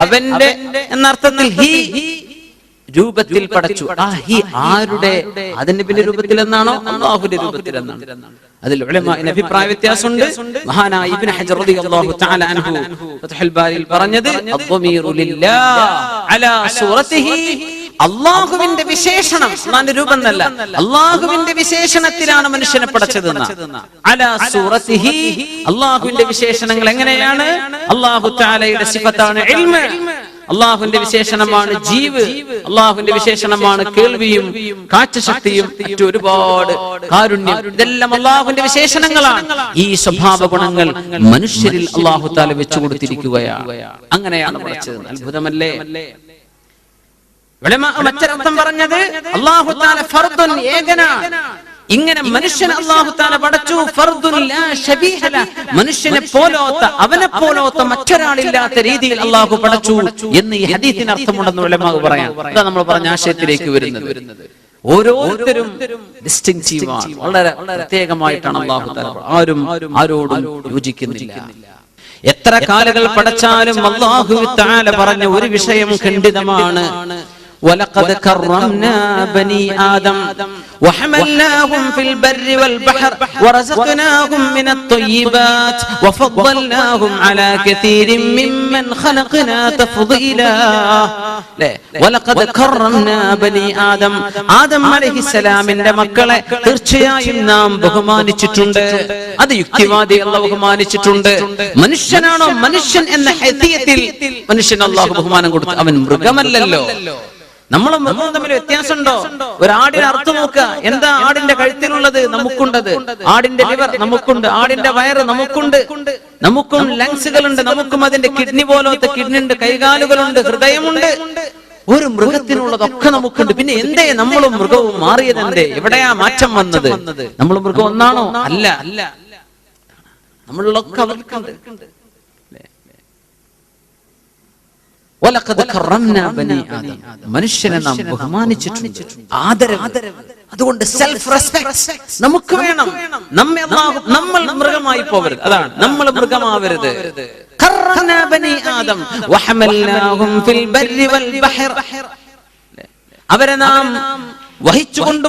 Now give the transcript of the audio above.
അവന്റെ എന്നർത്ഥത്തിൽ ഹി രൂപത്തിൽ പടച്ചു. ആ ഹി ആരുടെ? അതിന്റെ പിന്നെ രൂപത്തിൽ എന്നാണോ അല്ലാഹുവിന്റെ രൂപത്തിൽ എന്നാണ്? അതിൽ ഉലമാഇന് അഭിപ്രായ വ്യത്യാസമുണ്ട്. മഹാനായ ഇബ്നു ഹജർ റളിയല്ലാഹു തആല അൻഹു ഫത്ഹുൽ ബാരിയിൽ പറഞ്ഞത് അദ്ദമീറു ലില്ലാഹ് അലാ സൂറത്തിഹി, അല്ലാഹുവിന്റെ വിശേഷണം, അല്ലാഹുവിന്റെ രൂപം എന്നല്ല, അല്ലാഹുവിന്റെ വിശേഷണത്തിലാണ് മനുഷ്യനെ പടച്ചതെന്ന്. അലാ സൂറത്തിഹി, അല്ലാഹുവിന്റെ വിശേഷണങ്ങൾ എങ്ങനെയാണ്? അല്ലാഹു തആലയുടെ സിഫത്താണ് ഇൽമ്, അള്ളാഹുവിന്റെ വിശേഷണമാണ് ജീവ്, അള്ളാഹുവിന്റെ വിശേഷണമാണ് കേൾവിയും കാഴ്ചശക്തിയും മറ്റൊരുപാട് കാരുണ്യം. ഇതെല്ലാം അള്ളാഹുവിന്റെ വിശേഷണങ്ങളാണ്. ഈ സ്വഭാവ ഗുണങ്ങൾ മനുഷ്യരിൽ അള്ളാഹു തആല വെച്ചു കൊടുത്തിരിക്കുകയാണ്. അങ്ങനെയാണ് പഠിച്ചത്. അത്ഭുതമല്ലേ? മറ്റൊരർത്ഥം പറഞ്ഞത് അള്ളാഹു തആല ഫർദുൻ, ഏകനാണ്. ഇങ്ങനെ മനുഷ്യനെ അല്ലാഹു തആല പടച്ചു. ഫർദുൻ ലാ ശബീഹ ല, മനുഷ്യനെ പോലോത്ത, അവനെ പോലോത്ത മറ്റൊരാളില്ലാത്ത രീതിയിൽ അല്ലാഹു പടച്ചു എന്ന് ഈ ഹദീസിന് അർത്ഥമുണ്ടെന്ന് ഉലമാ പറയാം. അതാ നമ്മൾ പറഞ്ഞ ആശയത്തിലേക്ക് വരുന്നത്. ഓരോരുത്തരും ഡിസ്റ്റിങ്റ്റീവ് ആണ്, വളരെ പ്രത്യേകമായിട്ടാണ് അല്ലാഹു തആല. ആരും ആരോടും യോജിക്കുന്നില്ല. എത്ര കാലുകൾ പടച്ചാലും അല്ലാഹു തആല പറഞ്ഞ ഒരു വിഷയം ഖണ്ഡിതമാണ്. ولقد كرمنا بني آدم وحملناهم في البر والبحر ورزقناهم من الطيبات وفضلناهم على كثير ممن خلقنا تفضيلا. ولقد كرمنا بني آدم, ആദം അലൈഹിസ്സലാമിന്റെ മക്കളെ തീർച്ചയായും നാം ബഹുമാനിച്ചിട്ടുണ്ട്. അത് യുക്തിവാദി അല്ലാഹു ബഹുമാനിച്ചിട്ടുണ്ട്. മനുഷ്യനാണോ മനുഷ്യൻ എന്ന ഹൈതിയത്തിൽ മനുഷ്യൻ അല്ലാഹു ബഹുമാനം കൊടുത്തു. അവൻ മൃഗമല്ലല്ലോ. നമ്മളും മൃഗവും തമ്മിൽ വ്യത്യാസമുണ്ടോ? ഒരു ആടിനെ അർത്ഥം നോക്കുക. എന്താ ആടിന്റെ കഴുത്തിലുള്ളത്? നമുക്കുണ്ടത്. ആടിന്റെ ലിവർ നമുക്കുണ്ട്, ആടിന്റെ വയറ് നമുക്കുണ്ട്, നമുക്കും ലങ്സുകളുണ്ട്, നമുക്കും അതിന്റെ കിഡ്നി പോലത്തെ കിഡ്നി ഉണ്ട്, കൈകാലുകളുണ്ട്, ഹൃദയമുണ്ട്. ഒരു മൃഗത്തിനുള്ളതൊക്കെ നമുക്കുണ്ട്. പിന്നെ എന്തേ നമ്മളും മൃഗവും മാറിയത്? എന്തേ? എവിടെയാ മാറ്റം വന്നത്? നമ്മൾ മൃഗം ഒന്നാണോ? അല്ല, നമ്മളിലൊക്കെ അവർക്കുണ്ട്. മനുഷ്യനെ നാം ബഹുമാനിച്ചിട്ടുണ്ട്, ആദരവ്. അതുകൊണ്ട് സെൽഫ് റെസ്പെക്ട് നമുക്ക് വേണം. നമ്മൾ മൃഗമായി പോകരുത്. അതാണ്, നമ്മൾ മൃഗമാവരുത്. അവരെ നാം വഹിച്ചുകൊണ്ട്